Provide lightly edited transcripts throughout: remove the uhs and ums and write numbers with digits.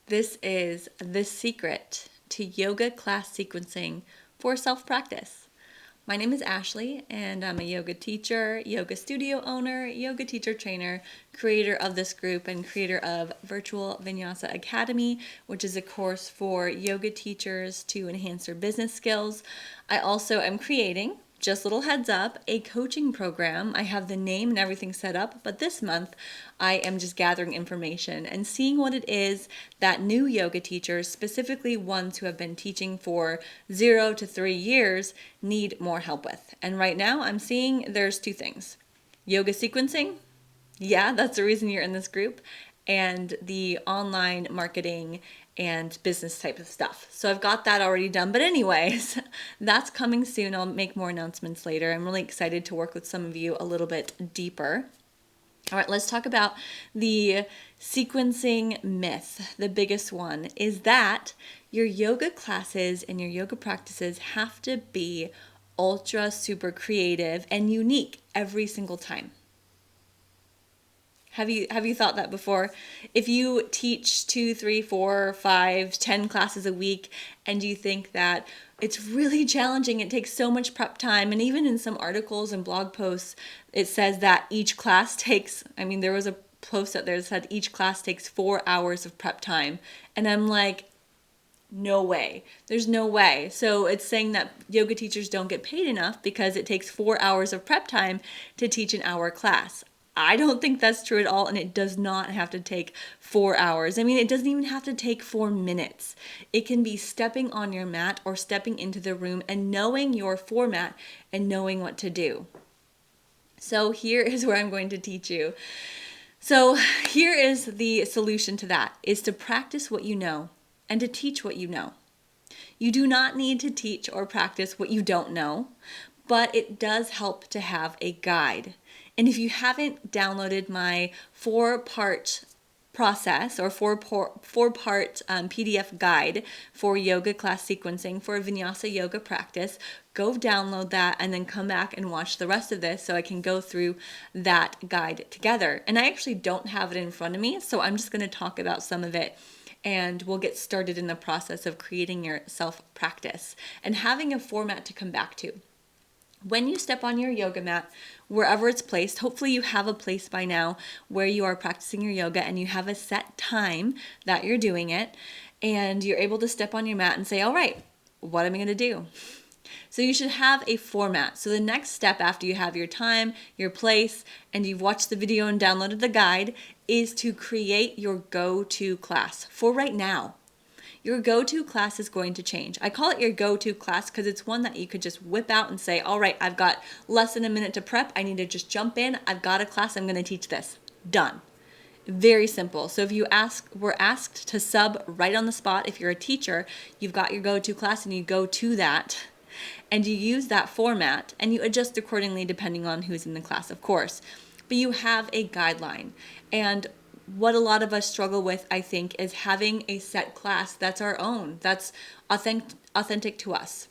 This is the secret to yoga class sequencing for self-practice. My name is Ashley, and I'm a yoga teacher, yoga studio owner, yoga teacher trainer, creator of this group, and creator of Virtual Vinyasa Academy, which is a course for yoga teachers to enhance their business skills. I also am creating, just a little heads up, a coaching program. I have the name and everything set up, but this month I am just gathering information and seeing what it is that new yoga teachers, specifically ones who have been teaching for 0 to 3 years, need more help with. And right now I'm seeing there's two things. Yoga sequencing, yeah, that's the reason you're in this group, and the online marketing and business type of stuff. So I've got that already done. But anyways, that's coming soon. I'll make more announcements later. I'm really excited to work with some of you a little bit deeper. All right, let's talk about the sequencing myth. The biggest one is that your yoga classes and your yoga practices have to be ultra super creative and unique every single time. Have you thought that before? If you teach 2, 3, 4, 5, 10 classes a week and you think that it's really challenging, it takes so much prep time, and even in some articles and blog posts, it says that each class takes, there was a post out there that said each class takes 4 hours of prep time. And I'm like, no way. There's no way. So it's saying that yoga teachers don't get paid enough because it takes 4 hours of prep time to teach an hour class. I don't think that's true at all, and it does not have to take 4 hours. It doesn't even have to take 4 minutes. It can be stepping on your mat or stepping into the room and knowing your format and knowing what to do. So here is where I'm going to teach you. So here is the solution to that, is to practice what you know and to teach what you know. You do not need to teach or practice what you don't know, but it does help to have a guide. And if you haven't downloaded my 4-part process or 4-part PDF guide for yoga class sequencing for a vinyasa yoga practice, go download that and then come back and watch the rest of this so I can go through that guide together. And I actually don't have it in front of me, so I'm just going to talk about some of it. And we'll get started in the process of creating your self-practice and having a format to come back to. When you step on your yoga mat, wherever it's placed, hopefully you have a place by now where you are practicing your yoga and you have a set time that you're doing it, and you're able to step on your mat and say, all right, what am I going to do? So you should have a format. So the next step after you have your time, your place, and you've watched the video and downloaded the guide is to create your go-to class for right now. Your go-to class is going to change. I call it your go-to class because it's one that you could just whip out and say, all right, I've got less than a minute to prep. I need to just jump in. I've got a class. I'm going to teach this. Done. Very simple. So if you were asked to sub right on the spot, if you're a teacher, you've got your go-to class and you go to that and you use that format and you adjust accordingly depending on who's in the class, of course. But you have a guideline. And what a lot of us struggle with, I think, is having a set class that's our own, that's authentic to us.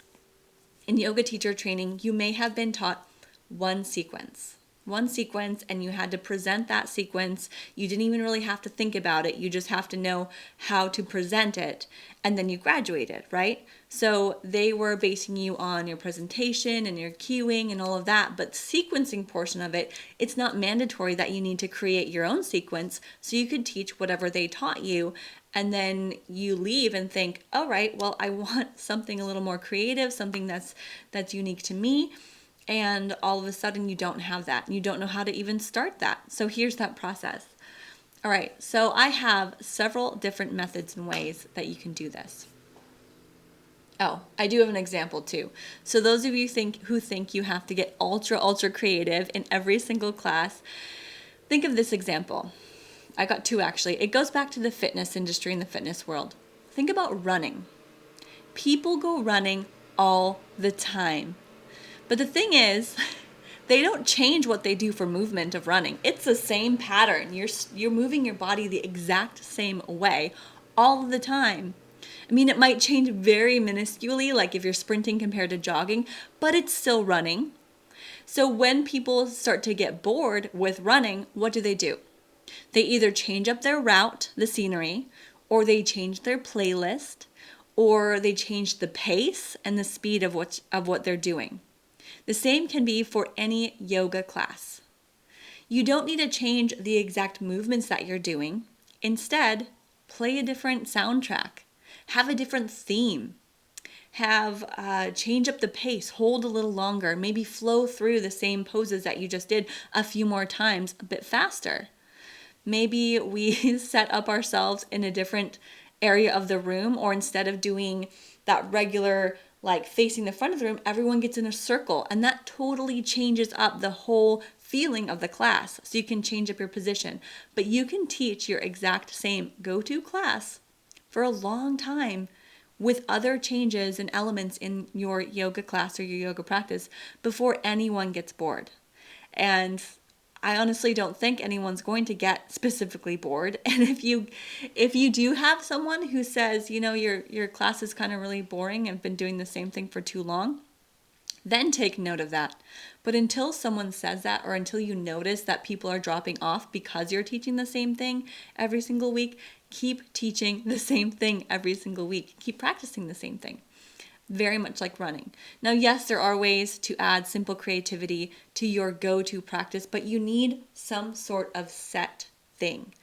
In yoga teacher training, you may have been taught one sequence, and you had to present that sequence. You didn't even really have to think about it. You just have to know how to present it, and then you graduated, right? So they were basing you on your presentation and your cueing and all of that, but sequencing portion of it, it's not mandatory that you need to create your own sequence, so you could teach whatever they taught you, and then you leave and think, all right, well, I want something a little more creative, something that's unique to me. And all of a sudden you don't have that. You don't know how to even start that. So here's that process. All right, so I have several different methods and ways that you can do this. Oh, I do have an example too. So those of you who think you have to get ultra creative in every single class, think of this example. I got 2 actually. It goes back to the fitness industry and the fitness world. Think about running. People go running all the time. But the thing is, they don't change what they do for movement of running. It's the same pattern. You're moving your body the exact same way all the time. It might change very minusculely, like if you're sprinting compared to jogging, but it's still running. So when people start to get bored with running, what do? They either change up their route, the scenery, or they change their playlist, or they change the pace and the speed of what they're doing. The same can be for any yoga class. You don't need to change the exact movements that you're doing. Instead, play a different soundtrack, have a different theme, change up the pace, hold a little longer, maybe flow through the same poses that you just did a few more times a bit faster. Maybe we set up ourselves in a different area of the room, or instead of doing that regular like facing the front of the room, everyone gets in a circle, and that totally changes up the whole feeling of the class. So you can change up your position, but you can teach your exact same go-to class for a long time with other changes and elements in your yoga class or your yoga practice before anyone gets bored. And I honestly don't think anyone's going to get specifically bored. And if you do have someone who says, your class is kind of really boring and been doing the same thing for too long, then take note of that. But until someone says that, or until you notice that people are dropping off because you're teaching the same thing every single week, keep teaching the same thing every single week. Keep practicing the same thing. Very much like running. Now, yes, there are ways to add simple creativity to your go-to practice, but you need some sort of set thing.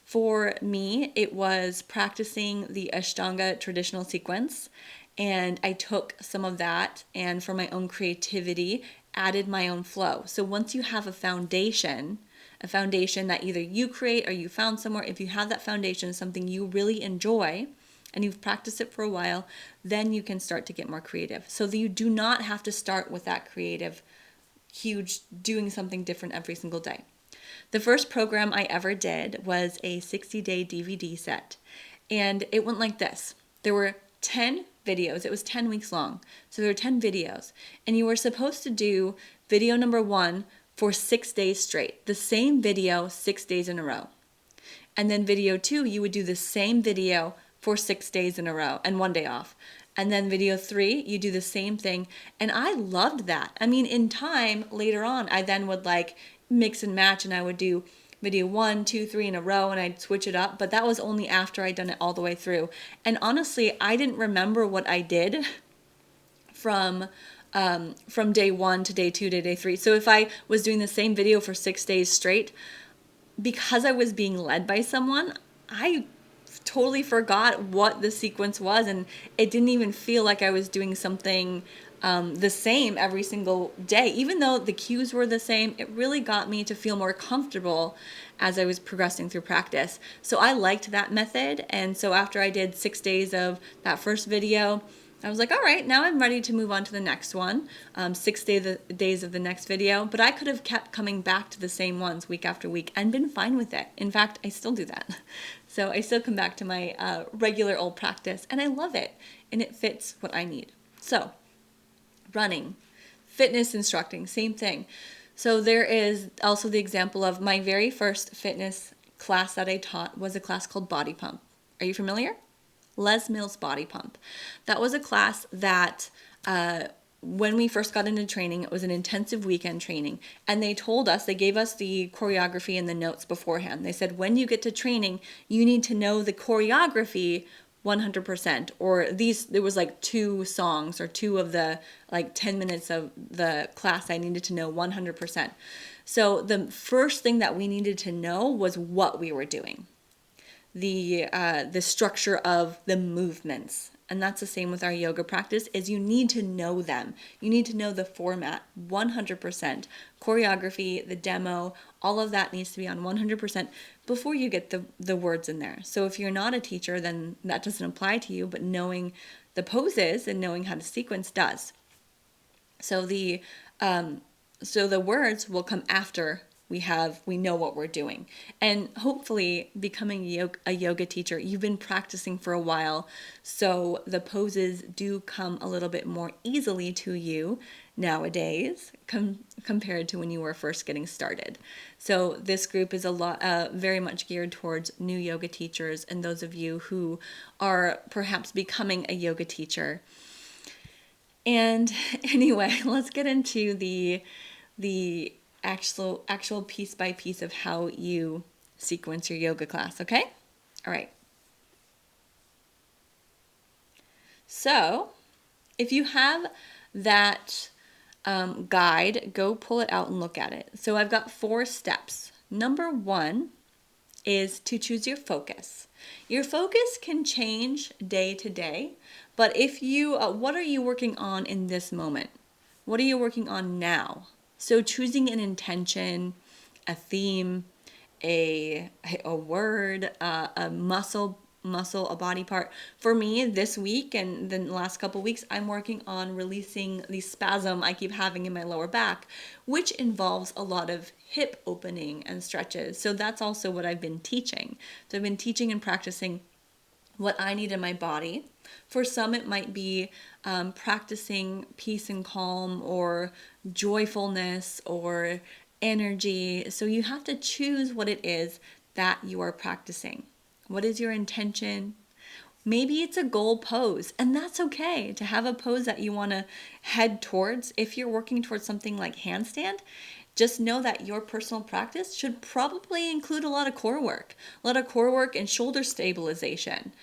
For me, it was practicing the Ashtanga traditional sequence, and I took some of that and for my own creativity, added my own flow. So once you have a foundation that either you create or you found somewhere, if you have that foundation, something you really enjoy, and you've practiced it for a while, then you can start to get more creative. So that you do not have to start with that creative, huge, doing something different every single day. The first program I ever did was a 60-day DVD set. And it went like this. There were 10 videos. It was 10 weeks long. So there were 10 videos. And you were supposed to do video number 1 for 6 days straight. The same video 6 days in a row. And then video 2, you would do the same video for 6 days in a row and 1 day off. And then video 3, you do the same thing. And I loved that. I mean, in time, later on, I then would like mix and match, and I would do video 1, 2, 3 in a row, and I'd switch it up. But that was only after I'd done it all the way through. And honestly, I didn't remember what I did from day 1 to day 2 to day 3. So if I was doing the same video for 6 days straight, because I was being led by someone, I totally forgot what the sequence was, and it didn't even feel like I was doing something the same every single day. Even though the cues were the same, it really got me to feel more comfortable as I was progressing through practice. So I liked that method, and so after I did 6 days of that first video, I was like, all right, now I'm ready to move on to the next one, 6 days of the next video. But I could have kept coming back to the same ones week after week and been fine with it. In fact, I still do that. So I still come back to my regular old practice, and I love it, and it fits what I need. So running, fitness instructing, same thing. So there is also the example of my very first fitness class that I taught was a class called Body Pump. Are you familiar? Les Mills Body Pump. That was a class that when we first got into training, it was an intensive weekend training. And they gave us the choreography and the notes beforehand. They said, when you get to training, you need to know the choreography 100%. Or there was like 2 songs or 2 of the like 10 minutes of the class I needed to know 100%. So the first thing that we needed to know was what we were doing. The structure of the movements. And that's the same with our yoga practice, is you need to know them. You need to know the format 100%. Choreography, the demo, all of that needs to be on 100% before you get the words in there. So if you're not a teacher, then that doesn't apply to you, but knowing the poses and knowing how to sequence does. So the words will come after we know what we're doing. And hopefully becoming a yoga teacher, you've been practicing for a while, so the poses do come a little bit more easily to you nowadays compared to when you were first getting started. So this group is very much geared towards new yoga teachers and those of you who are perhaps becoming a yoga teacher. And anyway, let's get into the actual piece by piece of how you sequence your yoga class, okay? All right. So if you have that guide, go pull it out and look at it. So I've got 4 steps. Number 1 is to choose your focus. Your focus can change day to day, but if you, what are you working on in this moment? What are you working on now? So choosing an intention, a theme, a word, a muscle, a body part. For me, this week and the last couple weeks, I'm working on releasing the spasm I keep having in my lower back, which involves a lot of hip opening and stretches. So that's also what I've been teaching. So I've been teaching and practicing what I need in my body. For some, it might be practicing peace and calm or joyfulness or energy. So you have to choose what it is that you are practicing. What is your intention? Maybe it's a goal pose, and that's okay to have a pose that you want to head towards. If you're working towards something like handstand, just know that your personal practice should probably include a lot of core work, and shoulder stabilization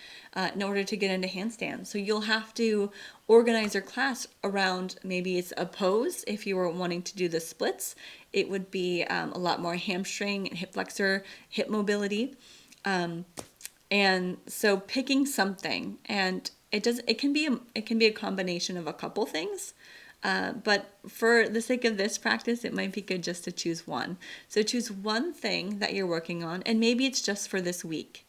in order to get into handstand. So you'll have to organize your class around, maybe it's a pose. If you were wanting to do the splits, it would be a lot more hamstring and hip flexor, hip mobility. And so picking something, and it can be a combination of a couple things. But for the sake of this practice, it might be good just to choose one. So choose one thing that you're working on, and maybe it's just for this week.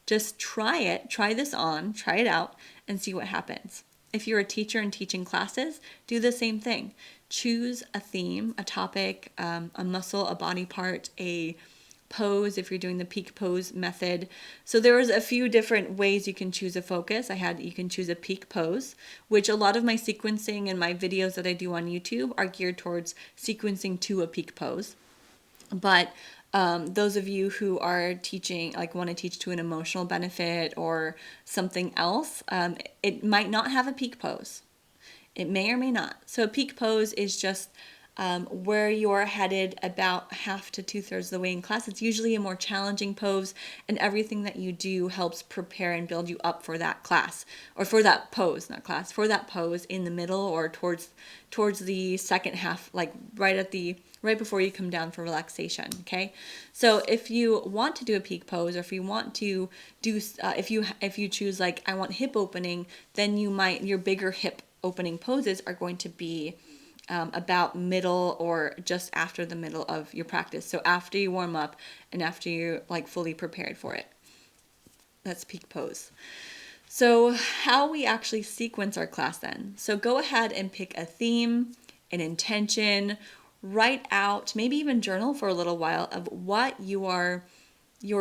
Just try it, try this on, try it out, and see what happens. If you're a teacher and teaching classes, do the same thing. Choose a theme, a topic, a muscle, a body part, a pose if you're doing the peak pose method. So there's a few different ways you can choose a focus. You can choose a peak pose, which a lot of my sequencing and my videos that I do on YouTube are geared towards sequencing to a peak pose. But those of you who are teaching, like want to teach to an emotional benefit or something else, it might not have a peak pose. It may or may not. So a peak pose is just where you're headed about half to 2/3 of the way in class. It's usually a more challenging pose, and everything that you do helps prepare and build you up for that class, or for that pose, not class, for that pose in the middle or towards the second half, like right before you come down for relaxation. Okay, so if you want to do a peak pose, or if you want to do, if you choose like I want hip opening, then your bigger hip opening poses are going to be about middle or just after the middle of your practice. So after you warm up and after you're like fully prepared for it. That's peak pose. So how we actually sequence our class then. So go ahead and pick a theme, an intention, write out, maybe even journal for a little while of what your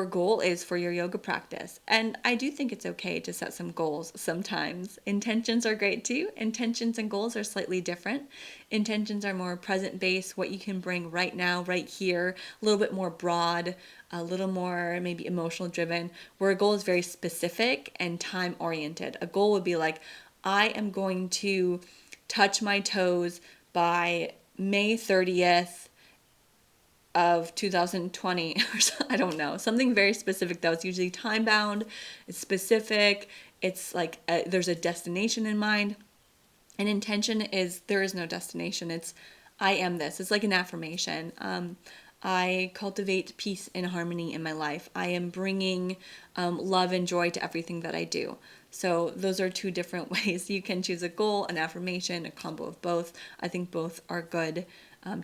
goal is for your yoga practice. And I do think it's okay to set some goals sometimes. Intentions are great too. Intentions and goals are slightly different. Intentions are more present-based, what you can bring right now, right here, a little bit more broad, a little more maybe emotional driven, where a goal is very specific and time-oriented. A goal would be like, I am going to touch my toes by May 30th of 2020, or I don't know, something very specific that was usually time bound. It's specific. It's like there's a destination in mind. An intention is there is no destination. It's I am this. It's like an affirmation. I cultivate peace and harmony in my life. I am bringing love and joy to everything that I do. So those are 2 different ways. You can choose a goal, an affirmation, a combo of both. I think both are good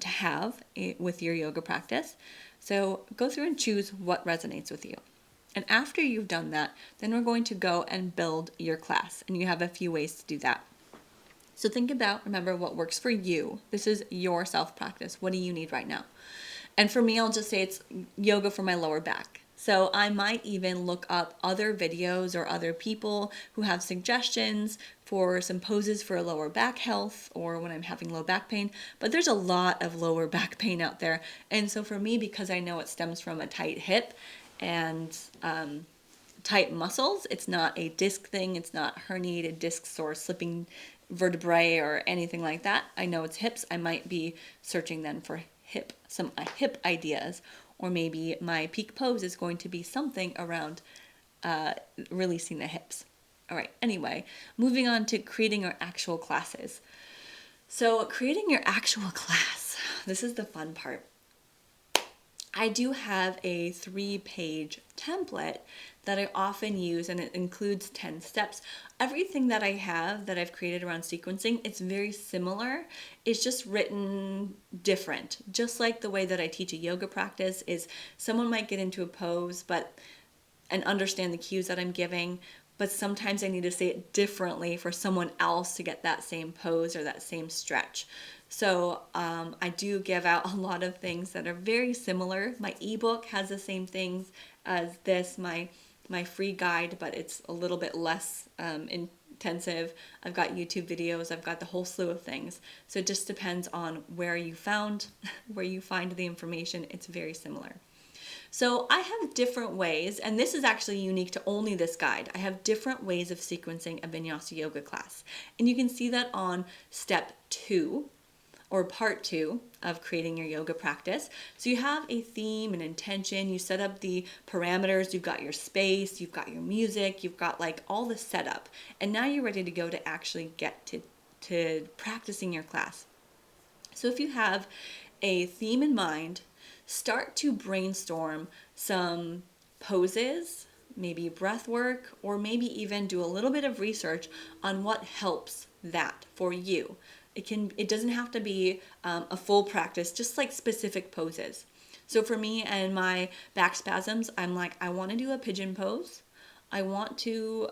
to have with your yoga practice. So go through and choose what resonates with you. And after you've done that, then we're going to go and build your class. And you have a few ways to do that. So remember what works for you. This is your self-practice. What do you need right now? And for me, I'll just say it's yoga for my lower back. So I might even look up other videos or other people who have suggestions for some poses for lower back health or when I'm having low back pain. But there's a lot of lower back pain out there. And so for me, because I know it stems from a tight hip and tight muscles, it's not a disc thing. It's not herniated discs or slipping vertebrae or anything like that. I know it's hips. I might be searching then for some hip ideas. Or maybe my peak pose is going to be something around releasing the hips. All right, anyway, moving on to creating our actual classes. So creating your actual class, this is the fun part. I do have a 3-page template that I often use, and it includes 10 steps. Everything that I have that I've created around sequencing, it's very similar. It's just written different. Just like the way that I teach a yoga practice is someone might get into a pose and understand the cues that I'm giving, but sometimes I need to say it differently for someone else to get that same pose or that same stretch. So I do give out a lot of things that are very similar. My ebook has the same things as this, my free guide, but it's a little bit less intensive. I've got YouTube videos, I've got the whole slew of things. So it just depends on where you find the information. It's very similar. So I have different ways, and this is actually unique to only this guide. I have different ways of sequencing a vinyasa yoga class. And you can see that on step 2 or part 2 of creating your yoga practice. So you have a theme, an intention, you set up the parameters, you've got your space, you've got your music, you've got like all the setup. And now you're ready to go to actually get to practicing your class. So if you have a theme in mind, start to brainstorm some poses, maybe breath work, or maybe even do a little bit of research on what helps that for you. It doesn't have to be a full practice, just like specific poses. So for me and my back spasms, I'm like, I want to do a pigeon pose. I want to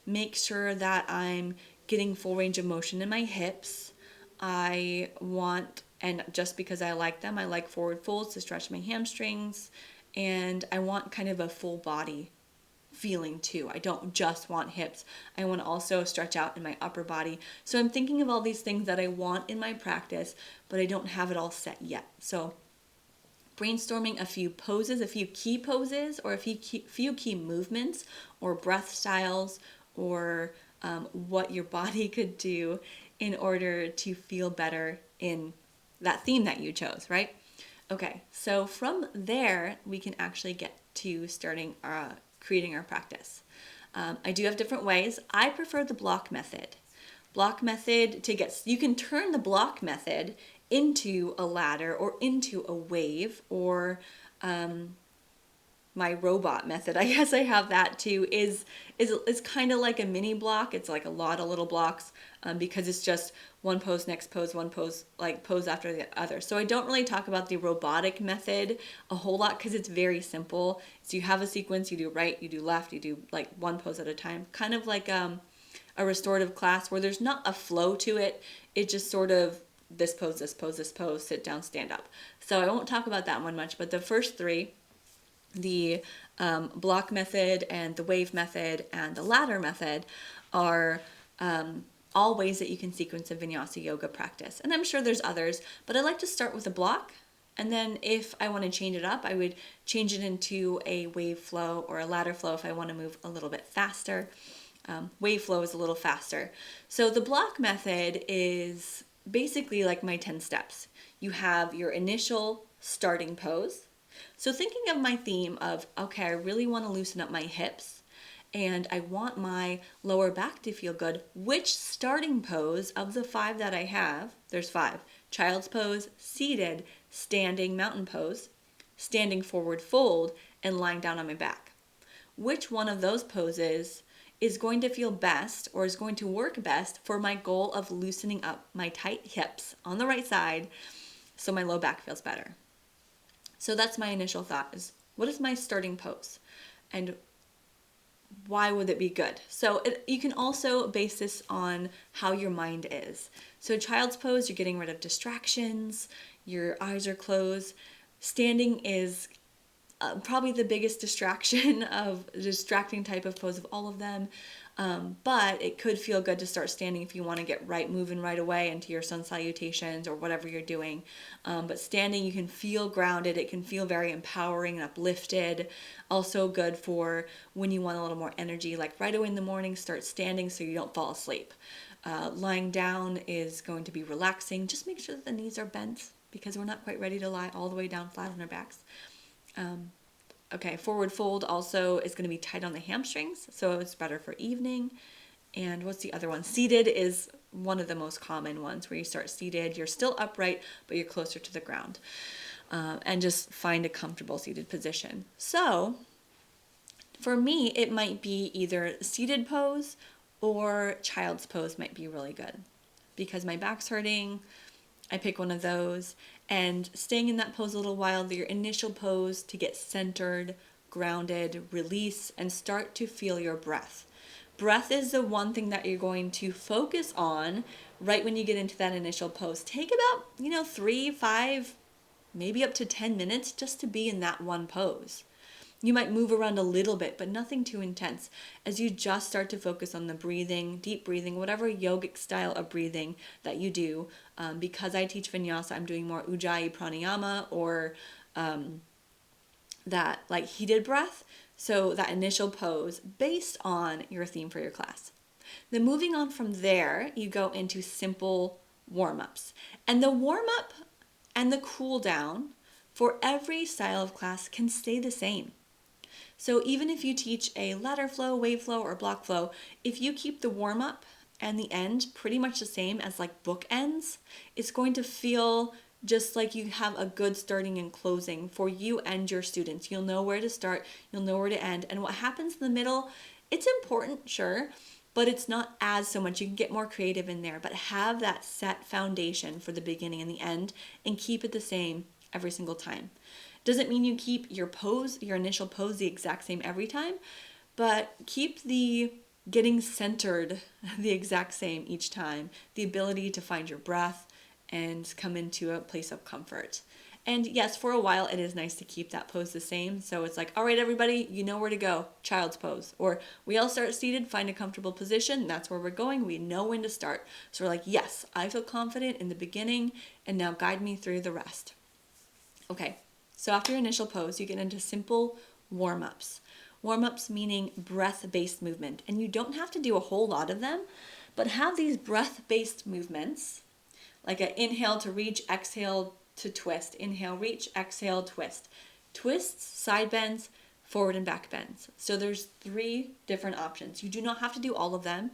make sure that I'm getting full range of motion in my hips. I want, and just because I like them, I like forward folds to stretch my hamstrings, and I want kind of a full body feeling too. I don't just want hips. I want to also stretch out in my upper body. So I'm thinking of all these things that I want in my practice, but I don't have it all set yet. So brainstorming a few poses, a few key poses, or a few key movements or breath styles, or what your body could do in order to feel better in that theme that you chose, right? Okay, so from there, we can actually get to starting creating our practice. I do have different ways. I prefer the block method. Block method you can turn the block method into a ladder or into a wave, or my robot method, I guess I have that too, is kind of like a mini block. It's like a lot of little blocks because it's just one pose, next pose, one pose, like pose after the other. So I don't really talk about the robotic method a whole lot because it's very simple. So you have a sequence, you do right, you do left, you do like one pose at a time, kind of like a restorative class where there's not a flow to it. It just sort of this pose, this pose, this pose, sit down, stand up. So I won't talk about that one much, but the first 3, the block method and the wave method and the ladder method, are all ways that you can sequence a vinyasa yoga practice. And I'm sure there's others, but I like to start with a block. And then if I want to change it up, I would change it into a wave flow or a ladder flow if I want to move a little bit faster. Wave flow is a little faster. So the block method is basically like my 10 steps. You have your initial starting pose. So thinking of my theme of, okay, I really want to loosen up my hips and I want my lower back to feel good. Which starting pose of the 5 that I have, there's 5, child's pose, seated, standing mountain pose, standing forward fold, and lying down on my back. Which one of those poses is going to feel best or is going to work best for my goal of loosening up my tight hips on the right side so my low back feels better? So that's my initial thought, is what is my starting pose and why would it be good? So you can also base this on how your mind is. So child's pose, you're getting rid of distractions, your eyes are closed. Standing is probably the biggest distracting type of pose of all of them. But it could feel good to start standing if you want to get moving right away into your sun salutations or whatever you're doing. But standing, you can feel grounded. It can feel very empowering and uplifted. Also good for when you want a little more energy, like right away in the morning, start standing so you don't fall asleep. Lying down is going to be relaxing. Just make sure that the knees are bent because we're not quite ready to lie all the way down flat on our backs. Okay, forward fold also is going to be tight on the hamstrings, so it's better for evening. And what's the other one? Seated is one of the most common ones, where you start seated, you're still upright, but you're closer to the ground. And just find a comfortable seated position. So for me, it might be either seated pose or child's pose might be really good. Because my back's hurting, I pick one of those, and staying in that pose a little while, your initial pose to get centered, grounded, release, and start to feel your breath. Breath is the one thing that you're going to focus on right when you get into that initial pose. Take about, 3, 5, maybe up to 10 minutes just to be in that one pose. You might move around a little bit, but nothing too intense, as you just start to focus on the breathing, deep breathing, whatever yogic style of breathing that you do. Because I teach vinyasa, I'm doing more ujjayi pranayama or that like heated breath. So that initial pose based on your theme for your class. Then moving on from there, you go into simple warm-ups. And the warm-up and the cool down for every style of class can stay the same. So even if you teach a ladder flow, wave flow, or block flow, if you keep the warm-up and the end pretty much the same as like bookends, it's going to feel just like you have a good starting and closing for you and your students. You'll know where to start, you'll know where to end, and what happens in the middle, it's important, sure, but it's not as so much. You can get more creative in there, but have that set foundation for the beginning and the end and keep it the same every single time. Doesn't mean you keep your pose, your initial pose, the exact same every time, but keep the getting centered the exact same each time, the ability to find your breath and come into a place of comfort. And yes, for a while it is nice to keep that pose the same. So it's like, all right, everybody, you know where to go, child's pose. Or we all start seated, find a comfortable position, that's where we're going, we know when to start. So we're like, yes, I feel confident in the beginning, and now guide me through the rest. Okay, so after your initial pose, you get into simple warm-ups. Warm-ups meaning breath-based movement. And you don't have to do a whole lot of them, but have these breath-based movements, like an inhale to reach, exhale to twist, inhale, reach, exhale, twist. Twists, side bends, forward and back bends. So there's 3 different options. You do not have to do all of them,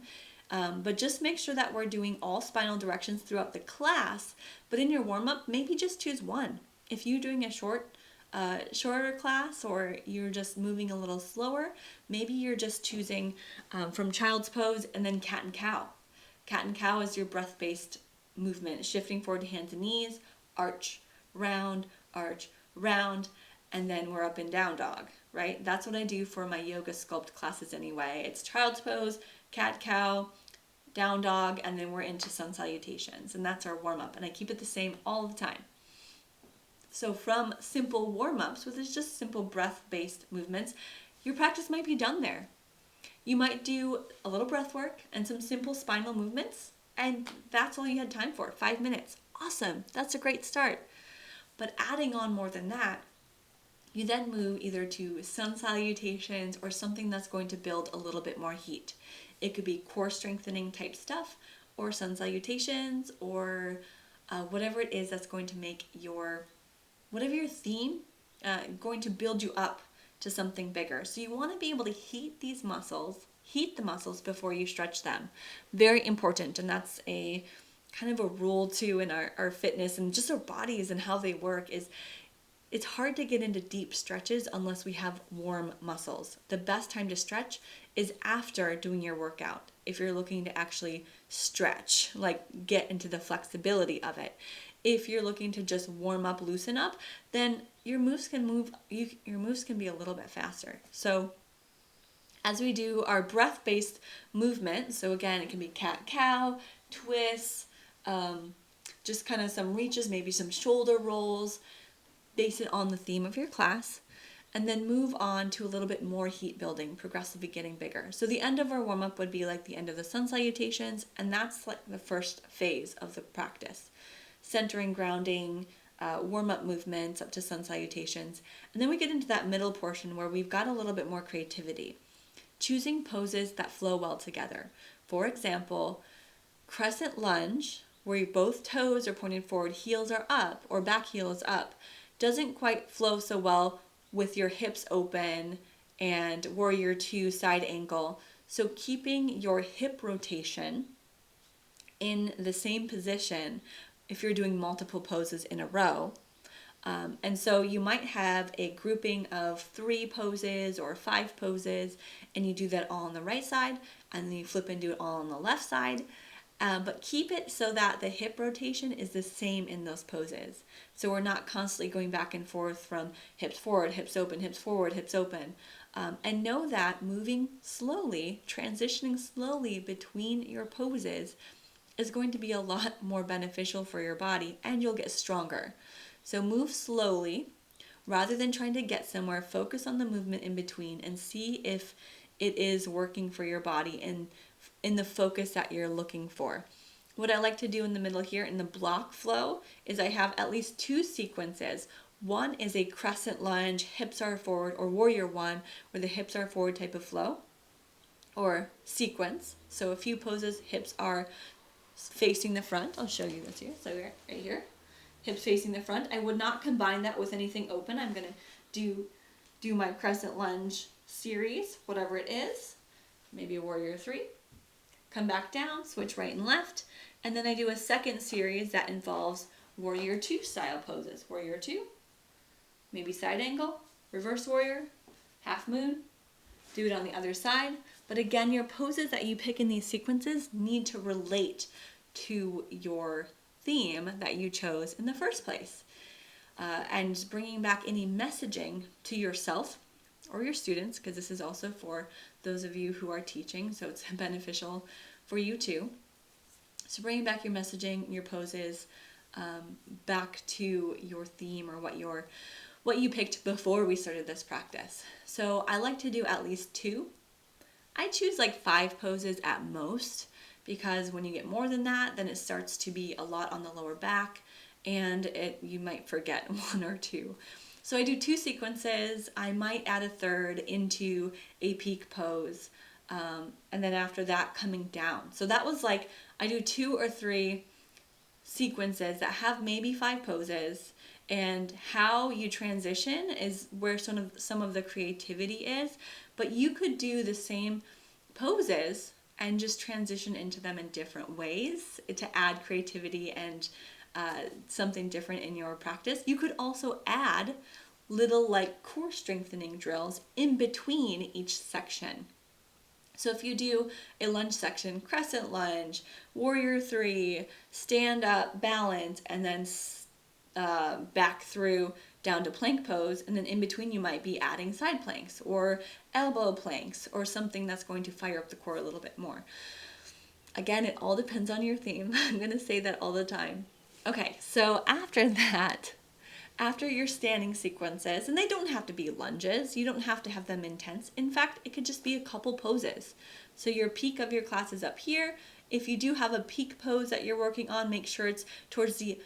but just make sure that we're doing all spinal directions throughout the class. But in your warm-up, maybe just choose one. If you're doing a shorter class, or you're just moving a little slower, maybe you're just choosing from child's pose and then cat and cow. Cat and cow is your breath-based movement, shifting forward to hands and knees, arch, round, and then we're up and down dog, right? That's what I do for my yoga sculpt classes anyway. It's child's pose, cat, cow, down dog, and then we're into sun salutations, and that's our warm-up, and I keep it the same all the time. So from simple warm-ups, which is just simple breath-based movements, your practice might be done there. You might do a little breath work and some simple spinal movements, and that's all you had time for, 5 minutes. Awesome, that's a great start. But adding on more than that, you then move either to sun salutations or something that's going to build a little bit more heat. It could be core strengthening type stuff, or sun salutations, or whatever it is that's going to make whatever your theme, going to build you up to something bigger. So you want to be able to heat the muscles before you stretch them. Very important, and that's a kind of a rule too in our fitness and just our bodies and how they work. Is it's hard to get into deep stretches unless we have warm muscles. The best time to stretch is after doing your workout. If you're looking to actually stretch, like get into the flexibility of it. If you're looking to just warm up, loosen up, then your moves can be a little bit faster. So as we do our breath-based movement, so again, it can be cat-cow, twists, just kind of some reaches, maybe some shoulder rolls, base it on the theme of your class, and then move on to a little bit more heat building, progressively getting bigger. So the end of our warm-up would be like the end of the sun salutations, and that's like the first phase of the practice. Centering, grounding, warm-up movements up to sun salutations. And then we get into that middle portion where we've got a little bit more creativity. Choosing poses that flow well together. For example, crescent lunge, where both toes are pointed forward, heels are up, or back heel is up, doesn't quite flow so well with your hips open, and warrior two side angle. So keeping your hip rotation in the same position if you're doing multiple poses in a row. And so you might have a grouping of 3 poses or 5 poses, and you do that all on the right side, and then you flip and do it all on the left side. But keep it so that the hip rotation is the same in those poses. So we're not constantly going back and forth from hips forward, hips open, hips forward, hips open. And know that moving slowly, transitioning slowly between your poses is going to be a lot more beneficial for your body, and you'll get stronger. So move slowly. Rather than trying to get somewhere, focus on the movement in between and see if it is working for your body and in the focus that you're looking for. What I like to do in the middle here in the block flow is I have at least 2 sequences. One is a crescent lunge, hips are forward, or warrior one, where the hips are forward type of flow or sequence. So a few poses, hips are facing the front. I'll show you this here. So right here, hips facing the front. I would not combine that with anything open. I'm going to do my crescent lunge series, whatever it is, maybe a warrior 3. Come back down, switch right and left, and then I do a second series that involves warrior 2 style poses. Warrior 2, maybe side angle, reverse warrior, half moon, do it on the other side. But again, your poses that you pick in these sequences need to relate to your theme that you chose in the first place. And bringing back any messaging to yourself or your students, because this is also for those of you who are teaching, so it's beneficial for you too. So bringing back your messaging, your poses, back to your theme or what you picked before we started this practice. So I like to do at least 2. I choose like 5 poses at most, because when you get more than that, then it starts to be a lot on the lower back, and you might forget 1 or 2. So I do 2 sequences. I might add a third into a peak pose, and then after that coming down. So that was like, I do 2 or 3 sequences that have maybe 5 poses, and how you transition is where some of the creativity is. But you could do the same poses and just transition into them in different ways to add creativity and something different in your practice. You could also add little like core strengthening drills in between each section. So if you do a lunge section, crescent lunge, warrior 3, stand up, balance, and then back through down to plank pose, and then in between you might be adding side planks or elbow planks or something that's going to fire up the core a little bit more. Again, it all depends on your theme. I'm going to say that all the time. Okay, so after that, after your standing sequences, and they don't have to be lunges, you don't have to have them intense. In fact, it could just be a couple poses. So your peak of your class is up here. If you do have a peak pose that you're working on, make sure it's towards the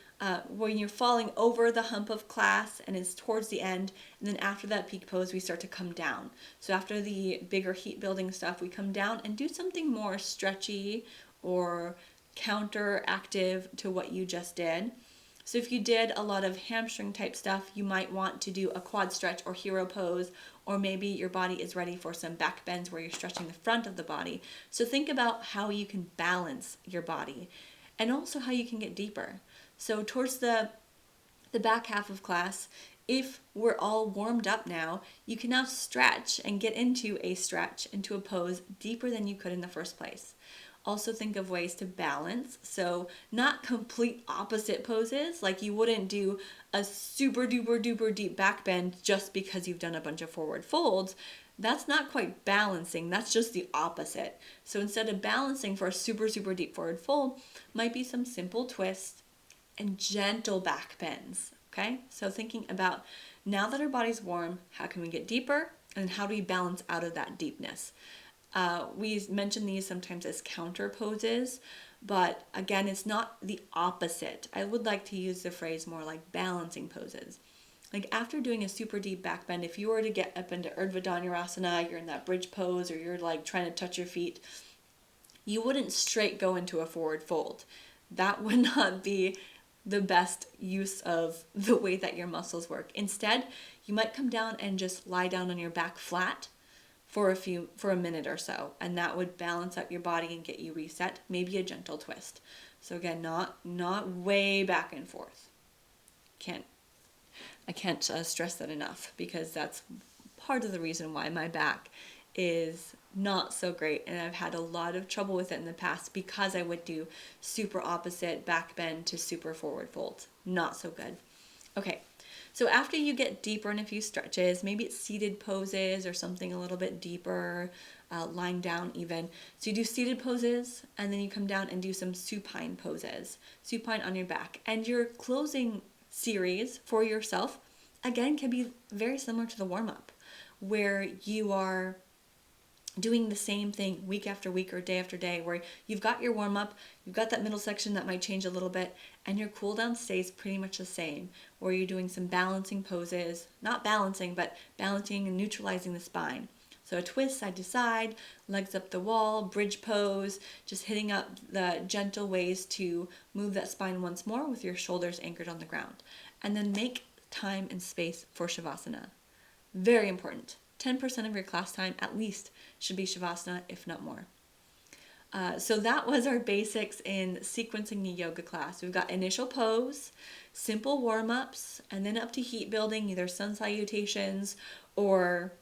when you're falling over the hump of class and it's towards the end. And then after that peak pose, we start to come down. So after the bigger heat building stuff, we come down and do something more stretchy or counteractive to what you just did. So if you did a lot of hamstring type stuff, you might want to do a quad stretch or hero pose, or maybe your body is ready for some back bends where you're stretching the front of the body. So think about how you can balance your body and also how you can get deeper. So towards the back half of class, if we're all warmed up now, you can now stretch and get into a stretch, into a pose deeper than you could in the first place. Also think of ways to balance. So not complete opposite poses, like you wouldn't do a super duper deep back bend just because you've done a bunch of forward folds. That's not quite balancing, that's just the opposite. So instead of balancing for a super deep forward fold, might be some simple twists and gentle back bends, okay? So thinking about, now that our body's warm, how can we get deeper, and how do we balance out of that deepness? We mention these sometimes as counter poses, but again, it's not the opposite. I would like to use the phrase more like balancing poses. Like after doing a super deep back bend, if you were to get up into Urdhva Dhanurasana, you're in that bridge pose, or you're like trying to touch your feet, you wouldn't straight go into a forward fold. That would not be the best use of the way that your muscles work. Instead, you might come down and just lie down on your back flat for a minute or so, and that would balance out your body and get you reset. Maybe a gentle twist. So again, not way back and forth. I can't stress that enough, because that's part of the reason why my back is not so great, and I've had a lot of trouble with it in the past, because I would do super opposite back bend to super forward fold. Not so good. Okay, so after you get deeper in a few stretches, maybe it's seated poses or something a little bit deeper, lying down even. So you do seated poses, and then you come down and do some supine poses, supine on your back. And your closing series for yourself, again, can be very similar to the warm-up, where you are doing the same thing week after week or day after day, where you've got your warm-up, you've got that middle section that might change a little bit, and your cool down stays pretty much the same, where you're doing some balancing poses, not balancing, but balancing and neutralizing the spine. So a twist side to side, legs up the wall, bridge pose, just hitting up the gentle ways to move that spine once more with your shoulders anchored on the ground. And then make time and space for Shavasana. Very important. 10% of your class time at least should be Shavasana, if not more. So that was our basics in sequencing the yoga class. We've got initial pose, simple warm-ups, and then up to heat building, either sun salutations or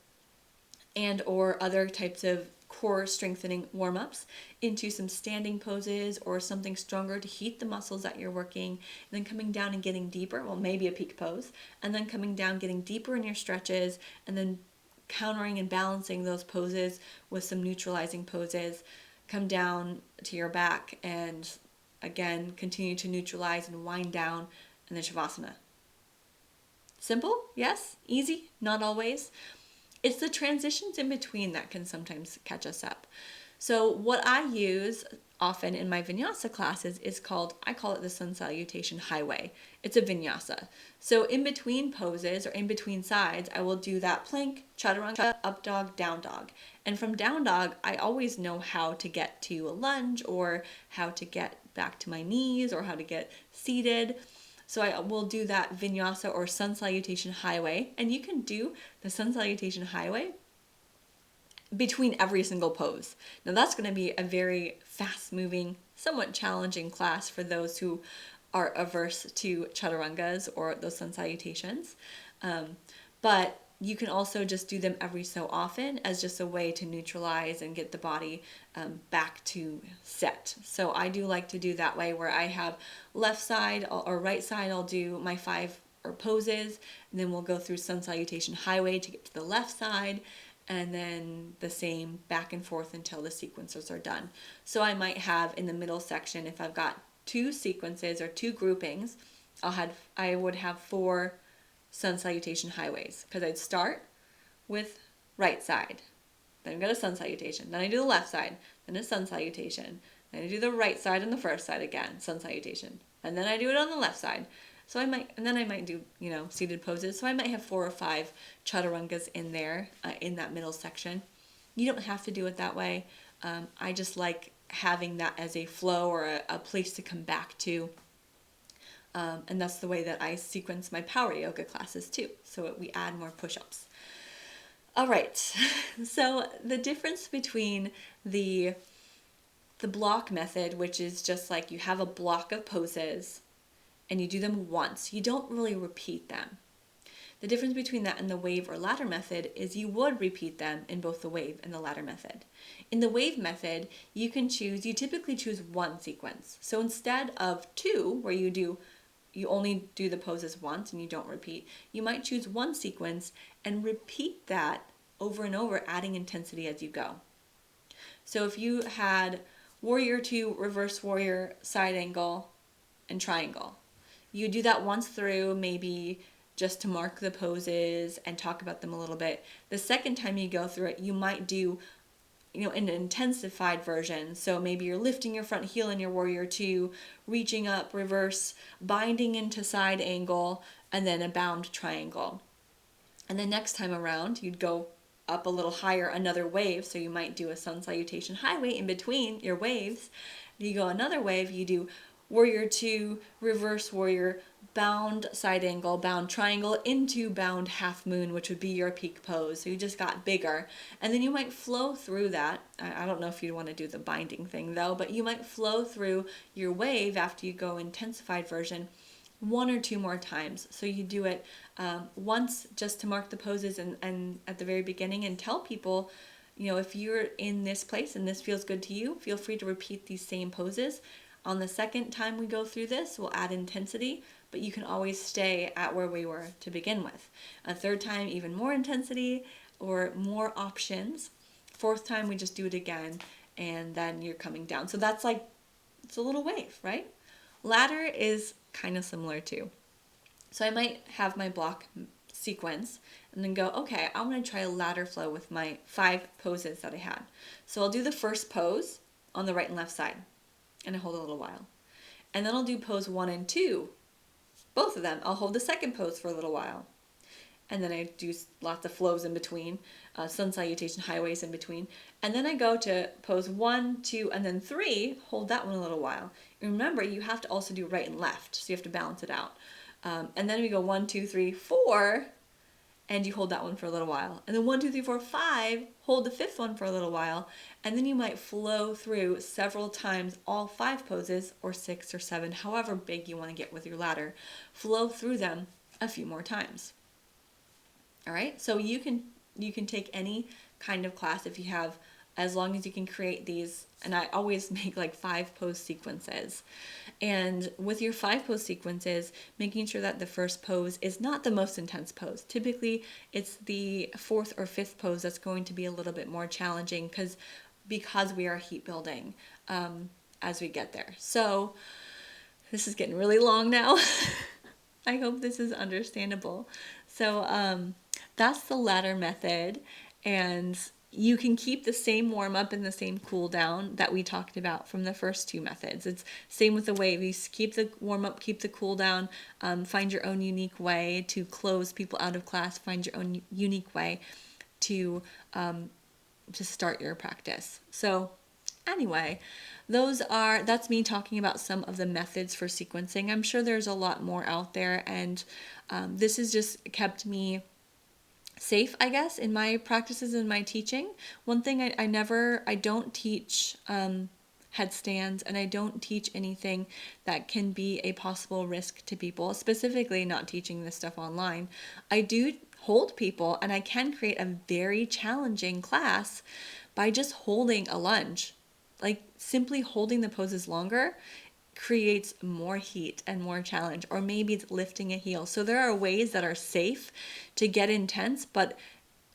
other types of core strengthening warm-ups, into some standing poses or something stronger to heat the muscles that you're working, and then coming down and getting deeper, well, maybe a peak pose, and then coming down, getting deeper in your stretches, and then countering and balancing those poses with some neutralizing poses. Come down to your back and again continue to neutralize and wind down, and then Shavasana. Simple? Yes. Easy? Not always. It's the transitions in between that can sometimes catch us up. So what I use often in my vinyasa classes I call it the Sun Salutation Highway. It's a vinyasa. So in between poses or in between sides, I will do that plank, chaturanga, up dog, down dog. And from down dog, I always know how to get to a lunge, or how to get back to my knees, or how to get seated. So I will do that vinyasa or Sun Salutation Highway. And you can do the Sun Salutation Highway between every single pose. Now that's going to be a very fast-moving, somewhat challenging class for those who are averse to chaturangas or those sun salutations. But you can also just do them every so often as just a way to neutralize and get the body back to set. So I do like to do that way, where I have left side or right side, I'll do my 5 or poses, and then we'll go through Sun Salutation Highway to get to the left side, and then the same back and forth until the sequences are done. So I might have in the middle section, if I've got 2 sequences or 2 groupings, I would have 4 Sun Salutation Highways, because I'd start with right side, then I've got a Sun Salutation, then I do the left side, then a Sun Salutation, then I do the right side and the first side again, Sun Salutation, and then I do it on the left side. So I might do, seated poses. So I might have 4 or 5 chaturangas in there, in that middle section. You don't have to do it that way. I just like having that as a flow or a place to come back to. And that's the way that I sequence my power yoga classes too. So we add more push-ups. All right. So the difference between the block method, which is just like you have a block of poses, and you do them once. You don't really repeat them. The difference between that and the wave or ladder method is you would repeat them in both the wave and the ladder method. In the wave method, you typically choose 1 sequence. So instead of 2, where you only do the poses once and you don't repeat, you might choose 1 sequence and repeat that over and over, adding intensity as you go. So if you had warrior 2, reverse warrior, side angle, and triangle, you do that once through, maybe just to mark the poses and talk about them a little bit. The second time you go through it, you might do, an intensified version. So maybe you're lifting your front heel in your warrior 2, reaching up, reverse, binding into side angle, and then a bound triangle. And the next time around, you'd go up a little higher, another wave. So you might do a Sun Salutation Highway in between your waves. You go another wave, you do warrior two, reverse warrior, bound side angle, bound triangle into bound half moon, which would be your peak pose. So you just got bigger. And then you might flow through that. I don't know if you want to do the binding thing though, but you might flow through your wave after you go intensified version one or two more times. So you do it once just to mark the poses and at the very beginning, and tell people, if you're in this place and this feels good to you, feel free to repeat these same poses. On the second time we go through this, we'll add intensity, but you can always stay at where we were to begin with. A third time, even more intensity or more options. Fourth time, we just do it again, and then you're coming down. So that's like, it's a little wave, right? Ladder is kind of similar too. So I might have my block sequence and then go, okay, I'm going to try a ladder flow with my 5 poses that I had. So I'll do the first pose on the right and left side, and I hold a little while. And then I'll do pose 1 and 2, both of them. I'll hold the second pose for a little while. And then I do lots of flows in between, sun salutation highways in between. And then I go to pose 1, 2, and then 3, hold that one a little while. And remember, you have to also do right and left, so you have to balance it out. And then we go 1, 2, 3, 4, and you hold that one for a little while. And then 1, 2, 3, 4, 5, hold the 5th one for a little while. And then you might flow through several times all 5 poses, or 6 or 7, however big you want to get with your ladder. Flow through them a few more times. All right, so you can take any kind of class if you have, as long as you can create these. And I always make like 5 pose sequences. And with your 5 pose sequences, making sure that the first pose is not the most intense pose. Typically, it's the 4th or 5th pose that's going to be a little bit more challenging because we are heat building as we get there. So this is getting really long now. I hope this is understandable. So that's the ladder method, and you can keep the same warm up and the same cool down that we talked about from the first 2 methods. It's same with the wave. You keep the warm up, keep the cool down, find your own unique way to close people out of class, find your own unique way to start your practice. So anyway, that's me talking about some of the methods for sequencing. I'm sure there's a lot more out there, and this has just kept me safe, I guess, in my practices and my teaching. One thing I don't teach headstands, and I don't teach anything that can be a possible risk to people, specifically not teaching this stuff online. I do hold people, and I can create a very challenging class by just holding a lunge. Like simply holding the poses longer creates more heat and more challenge, or maybe it's lifting a heel. So there are ways that are safe to get intense, but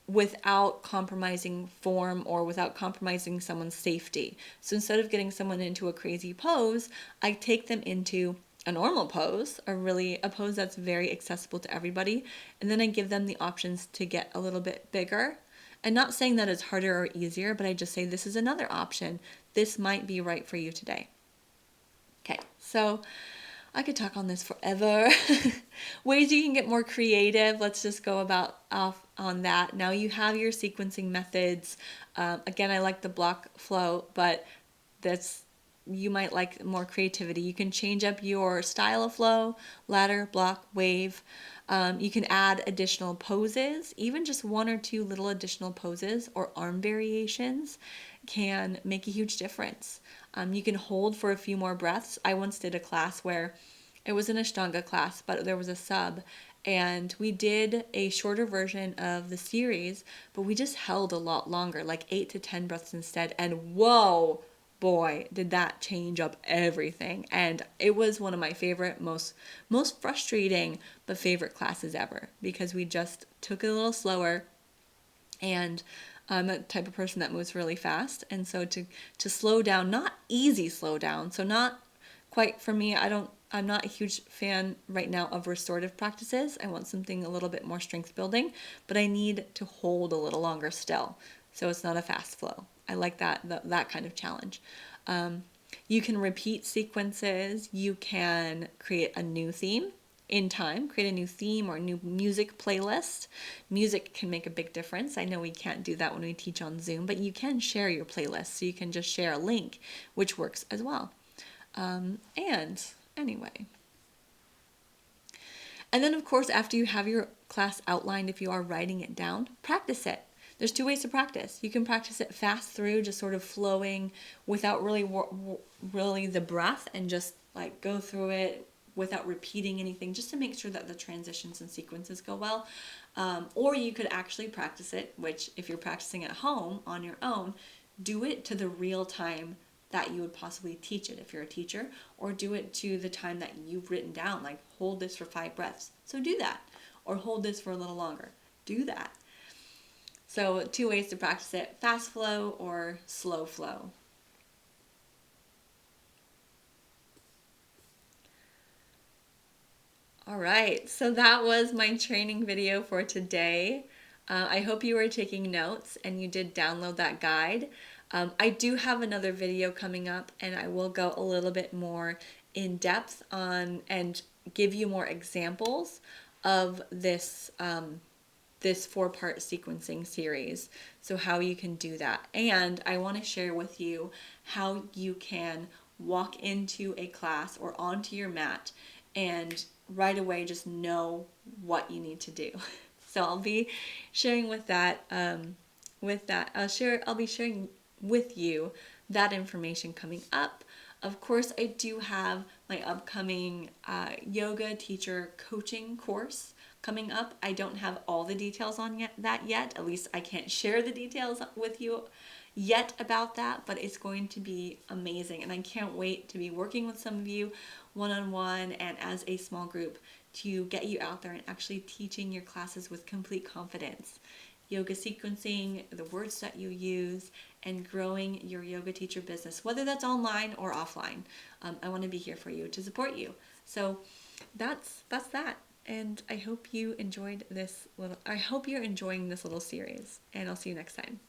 without compromising form or without compromising someone's safety. So instead of getting someone into a crazy pose, I take them into a normal pose, a pose that's very accessible to everybody, and then I give them the options to get a little bit bigger. And not saying that it's harder or easier, but I just say this is another option. This might be right for you today. Okay, so I could talk on this forever. Ways you can get more creative. Let's just go off on that. Now you have your sequencing methods. Again, I like the block flow, but you might like more creativity. You can change up your style of flow, ladder, block, wave. You can add additional poses. Even just 1 or 2 little additional poses or arm variations can make a huge difference. You can hold for a few more breaths. I once did a class where it was an Ashtanga class, but there was a sub, and we did a shorter version of the series, but we just held a lot longer, like 8 to 10 breaths instead. And whoa, boy, did that change up everything. And it was one of my favorite, most frustrating, but favorite classes ever, because we just took it a little slower. And I'm a type of person that moves really fast. And so to slow down, not easy slow down. So not quite for me. I'm not a huge fan right now of restorative practices. I want something a little bit more strength building, but I need to hold a little longer still. So it's not a fast flow. I like that kind of challenge. You can repeat sequences. You can create a new theme in time, create a new theme or a new music playlist. Music can make a big difference. I know we can't do that when we teach on Zoom, but you can share your playlist. So you can just share a link, which works as well. And anyway. And then, of course, after you have your class outlined, if you are writing it down, practice it. There's two ways to practice. You can practice it fast through, just sort of flowing without really the breath, and just like go through it without repeating anything, just to make sure that the transitions and sequences go well. Or you could actually practice it, which if you're practicing at home on your own, do it to the real time that you would possibly teach it if you're a teacher, or do it to the time that you've written down, like hold this for 5 breaths. So do that. Or hold this for a little longer. Do that. So 2 ways to practice it: fast flow or slow flow. All right, so that was my training video for today. I hope you were taking notes and you did download that guide. I do have another video coming up, and I will go a little bit more in depth on and give you more examples of this this 4-part sequencing series. So how you can do that. And I want to share with you how you can walk into a class or onto your mat and right away just know what you need to do. So I'll be sharing with that. I'll be sharing with you that information coming up. Of course, I do have my upcoming yoga teacher coaching course coming up. I don't have all the details on that yet. At least I can't share the details with you yet about that, but it's going to be amazing. And I can't wait to be working with some of you one-on-one and as a small group to get you out there and actually teaching your classes with complete confidence. Yoga sequencing, the words that you use, and growing your yoga teacher business, whether that's online or offline. I want to be here for you to support you. So that's that. And I hope you enjoyed this I hope you're enjoying this little series, and I'll see you next time.